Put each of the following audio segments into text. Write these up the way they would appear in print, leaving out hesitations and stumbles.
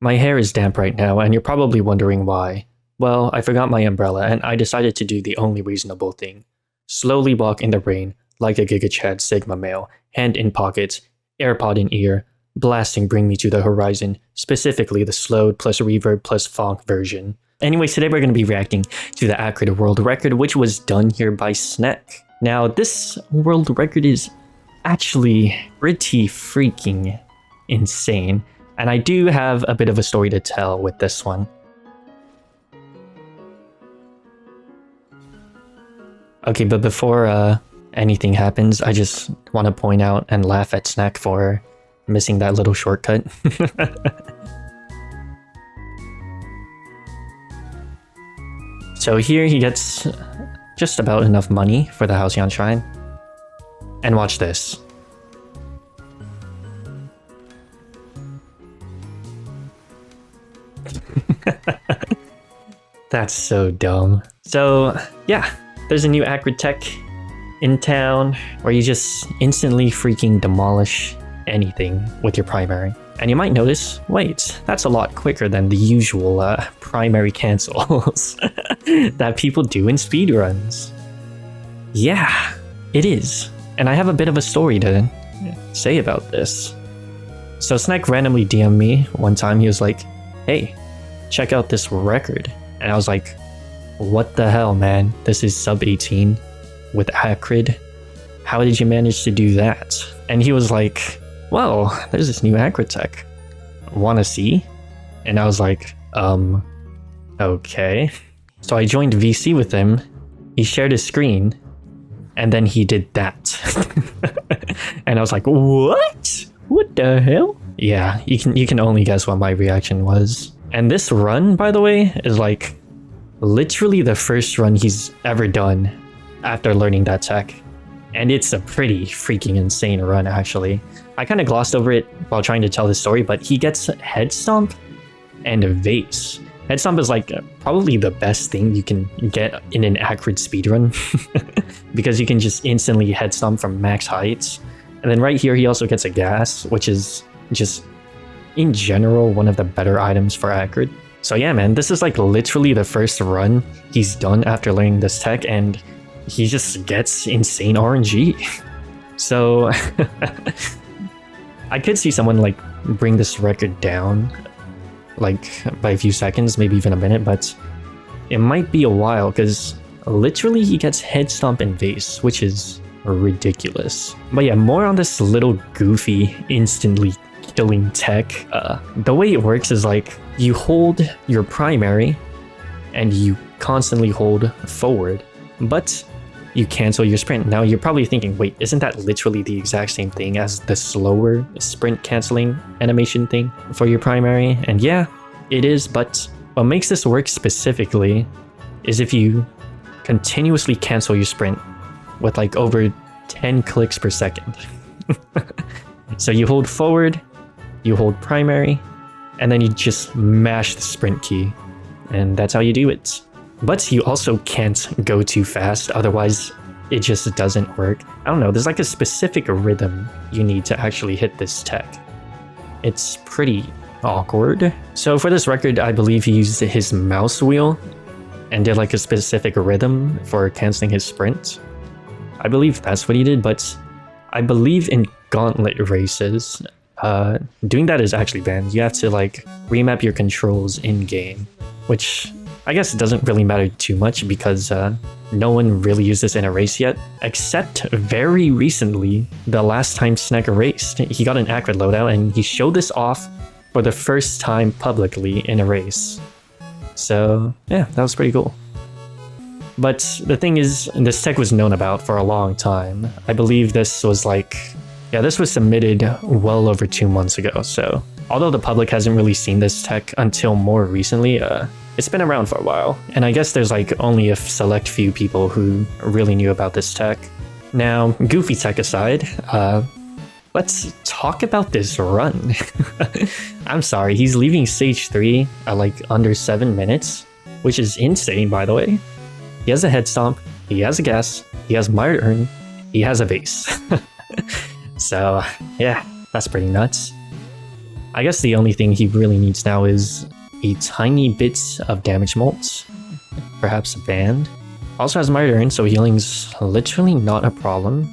My hair is damp right now, and you're probably wondering why. Well, I forgot my umbrella, and I decided to do the only reasonable thing. Slowly walk in the rain, like a Giga Chad Sigma male, hand in pocket, AirPod in ear, blasting Bring Me to the Horizon, specifically the slowed plus reverb plus funk version. Anyways, today we're going to be reacting to the Acrid world record, which was done here by Snack. Now, this world record is actually pretty freaking insane, and I do have a bit of a story to tell with this one. Okay, but before anything happens, I just want to point out and laugh at Snack for missing that little shortcut. So here he gets just about enough money for the Halcyon Shrine. And watch this. That's so dumb. So yeah, there's a new Acrid tech in town where you just instantly freaking demolish anything with your primary. And you might notice, wait, that's a lot quicker than the usual primary cancels that people do in speedruns. Yeah, it is. And I have a bit of a story to say about this. So Snack randomly DM'd me one time. He was like, hey, check out this record. And I was like, what the hell, man? This is sub 18 with Acrid. How did you manage to do that? And he was like, well, there's this new Acrid tech. Wanna see? And I was like, okay. So I joined VC with him. He shared his screen, and then he did that. And I was like, what? What the hell? Yeah, you can only guess what my reaction was. And this run, by the way, is like literally the first run he's ever done after learning that tech. And it's a pretty freaking insane run, actually. I kind of glossed over it while trying to tell this story, but he gets Head Stomp and a Vase. Head Stomp is like probably the best thing you can get in an Acrid speedrun because you can just instantly Head Stomp from max heights. And then right here, he also gets a Gas, which is just, in general, one of the better items for Acrid. So yeah, man, this is like literally the first run he's done after learning this tech, and he just gets insane RNG. So I could see someone like bring this record down like by a few seconds, maybe even a minute, but it might be a while because literally he gets Head Stomp and Vase, which is ridiculous. But yeah, more on this little goofy instantly killing tech. The way it works is like you hold your primary and you constantly hold forward, but you cancel your sprint. Now you're probably thinking, wait, isn't that literally the exact same thing as the slower sprint canceling animation thing for your primary? And yeah, it is, but what makes this work specifically is if you continuously cancel your sprint with like over 10 clicks per second. So you hold forward, you hold primary, and then you just mash the sprint key. And that's how you do it. But you also can't go too fast, otherwise it just doesn't work. I don't know, there's like a specific rhythm you need to actually hit this tech. It's pretty awkward. So for this record, I believe he used his mouse wheel and did like a specific rhythm for canceling his sprint. I believe that's what he did, but I believe in Gauntlet races, doing that is actually banned. You have to like remap your controls in-game, which I guess it doesn't really matter too much because no one really used this in a race yet, except very recently, the last time Snack raced. He got an Acrid loadout and he showed this off for the first time publicly in a race. So yeah, that was pretty cool. But the thing is, this tech was known about for a long time. I believe this was like, yeah, this was submitted well over 2 months ago. So although the public hasn't really seen this tech until more recently, it's been around for a while, and I guess there's like only a select few people who really knew about this tech. Now, goofy tech aside, let's talk about this run. I'm sorry, he's leaving stage 3 at like under 7 minutes, which is insane, by the way. He has a Head Stomp, he has a Gas, he has Mired Urn, he has a Vase. So yeah, that's pretty nuts. I guess the only thing he really needs now is a tiny bit of damage mults. Perhaps a band. Also has Murder, so healing's literally not a problem.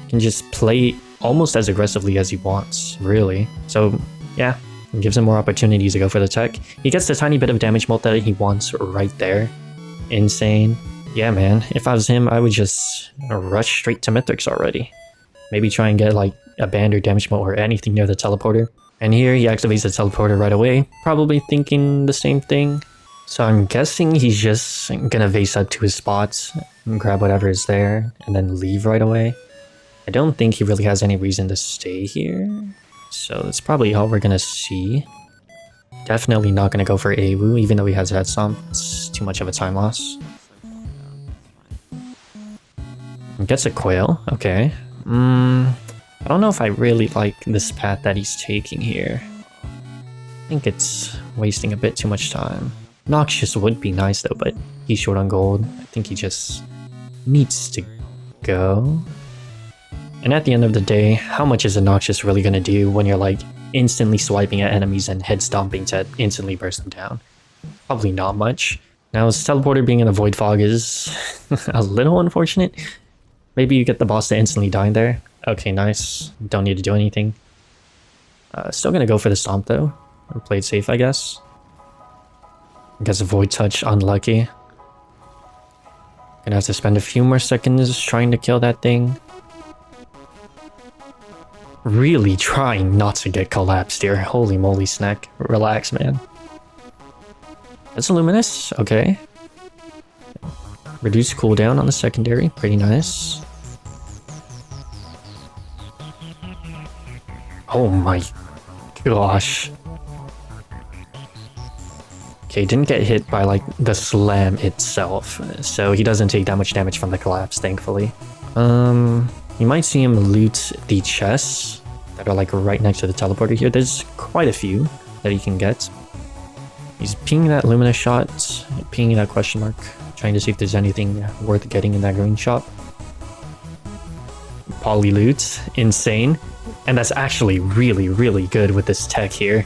Can just play almost as aggressively as he wants, really. So yeah, it gives him more opportunities to go for the tech. He gets the tiny bit of damage mult that he wants right there. Insane. Yeah, man, if I was him, I would just rush straight to Mithrix already. Maybe try and get like a band or damage mult or anything near the teleporter. And here he activates the teleporter right away, probably thinking the same thing. So I'm guessing he's just gonna vase up to his spots and grab whatever is there and then leave right away. I don't think he really has any reason to stay here. So that's probably all we're gonna see. Definitely not gonna go for AWU even though he has Head Stomp. It's too much of a time loss. Gets a Quail, okay. I don't know if I really like this path that he's taking here. I think it's wasting a bit too much time. Noxious would be nice though, but he's short on gold. I think he just needs to go. And at the end of the day, how much is a Noxious really gonna do when you're like instantly swiping at enemies and head stomping to instantly burst them down? Probably not much. Now his teleporter being in a Void Fog is a little unfortunate. Maybe you get the boss to instantly die there. Okay, nice. Don't need to do anything. Still gonna go for the Stomp though. Play it safe, I guess. Gets a Void Touch, unlucky. Gonna have to spend a few more seconds trying to kill that thing. Really trying not to get collapsed here. Holy moly, Snack. Relax, man. That's a Luminous, okay. Reduce cooldown on the secondary, pretty nice. Oh my gosh. Okay, didn't get hit by like the slam itself, so he doesn't take that much damage from the collapse, thankfully. You might see him loot the chests that are like right next to the teleporter here. There's quite a few that he can get. He's pinging that Luminous shot, pinging that question mark, trying to see if there's anything worth getting in that green shop. Poly loot, insane. And that's actually really, really good with this tech here.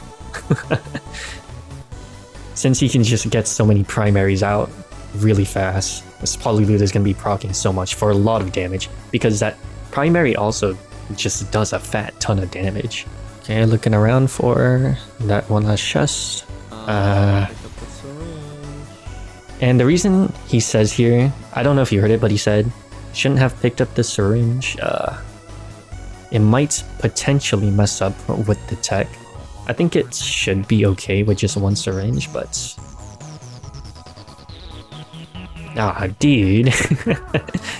Since he can just get so many primaries out really fast, this poly loot is going to be proccing so much for a lot of damage, because that primary also just does a fat ton of damage. Okay, looking around for that one last chest. And the reason he says here, I don't know if you heard it, but he said, shouldn't have picked up the syringe. It might potentially mess up with the tech. I think it should be okay with just one syringe, but... Ah, dude.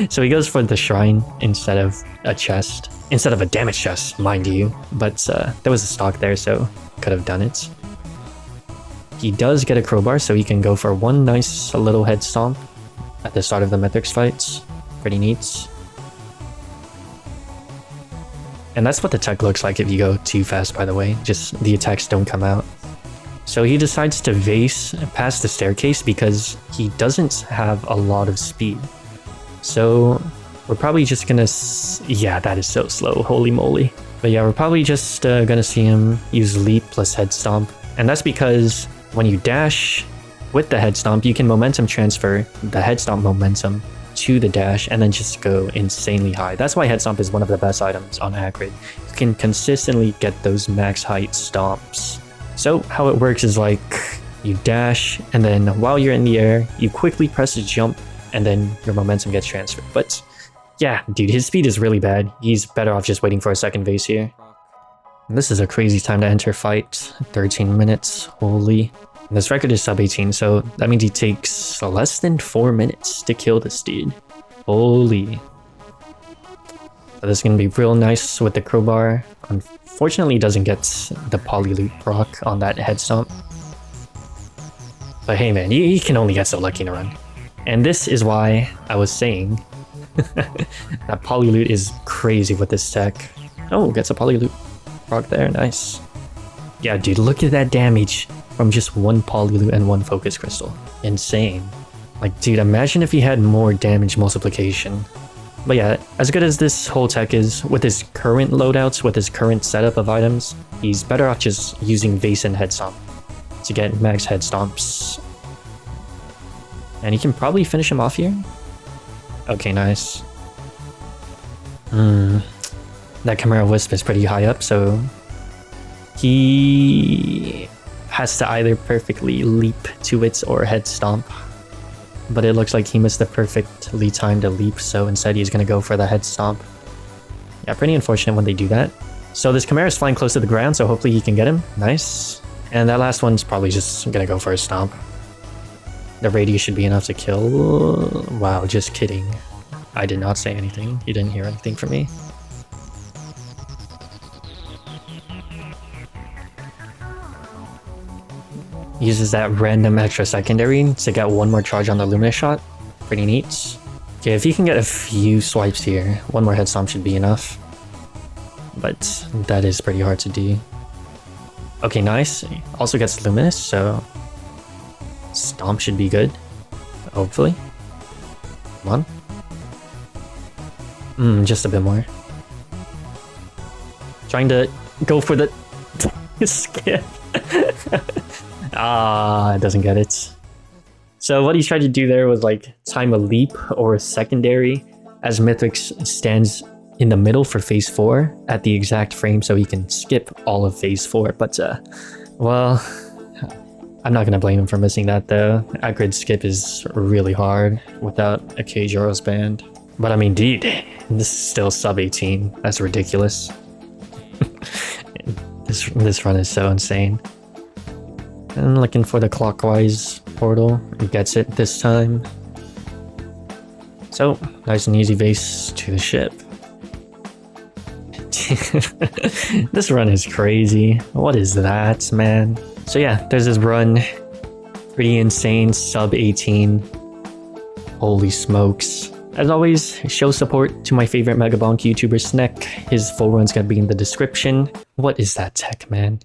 So he goes for the shrine instead of a chest. Instead of a damage chest, mind you. But there was a stock there, so could have done it. He does get a crowbar, so he can go for one nice little head stomp at the start of the Mithrix fights. Pretty neat. And that's what the tech looks like if you go too fast, by the way. Just the attacks don't come out. So he decides to vase past the staircase because he doesn't have a lot of speed. So we're probably just gonna... Yeah, that is so slow. Holy moly. But yeah, we're probably just gonna see him use leap plus head stomp. And that's because when you dash with the head stomp, you can momentum transfer the head stomp momentum to the dash and then just go insanely high. That's why head stomp is one of the best items on Acrid. You can consistently get those max height stomps. So how it works is like you dash and then while you're in the air, you quickly press a jump and then your momentum gets transferred. But yeah, dude, his speed is really bad. He's better off just waiting for a second vase here. And this is a crazy time to enter fight. 13 minutes, holy. And this record is sub 18, so that means he takes less than 4 minutes to kill this dude. Holy. So this is going to be real nice with the crowbar. Unfortunately, he doesn't get the poly loot proc on that head stomp. But hey man, you can only get so lucky in a run. And this is why I was saying that poly loot is crazy with this tech. Oh, gets a poly loot proc there, nice. Yeah, dude, look at that damage from just one poly loot and one focus crystal. Insane. Like, dude, imagine if he had more damage multiplication. But yeah, as good as this whole tech is, with his current loadouts, with his current setup of items, he's better off just using Vase and Head Stomp to get max Head Stomps. And he can probably finish him off here. Okay, nice. That Chimera Wisp is pretty high up, so he has to either perfectly leap to it or Head Stomp. But it looks like he missed the perfectly timed leap, so instead he's going to go for the Head Stomp. Yeah, pretty unfortunate when they do that. So this Chimera is flying close to the ground, so hopefully he can get him. Nice. And that last one's probably just going to go for a Stomp. The radius should be enough to kill. Wow, just kidding. I did not say anything. You didn't hear anything from me. Uses that random extra secondary to get one more charge on the Luminous shot. Pretty neat. Okay, if he can get a few swipes here, one more Head Stomp should be enough. But that is pretty hard to do. Okay, nice. Also gets Luminous, so Stomp should be good. Hopefully. Come on. Just a bit more. Trying to go for the skip. It doesn't get it. So what he's tried to do there was like time a leap or a secondary as Mithrix stands in the middle for phase 4 at the exact frame so he can skip all of phase 4. But well, I'm not gonna blame him for missing that though. Acrid skip is really hard without a K-Joros band. But I mean, dude, this is still sub 18. That's ridiculous. This run is so insane. And looking for the clockwise portal. He gets it this time. So, nice and easy Vase to the ship. This run is crazy. What is that, man? So yeah, there's this run. Pretty insane, sub 18. Holy smokes. As always, show support to my favorite Megabonk YouTuber Snek. His full run's gonna be in the description. What is that tech, man?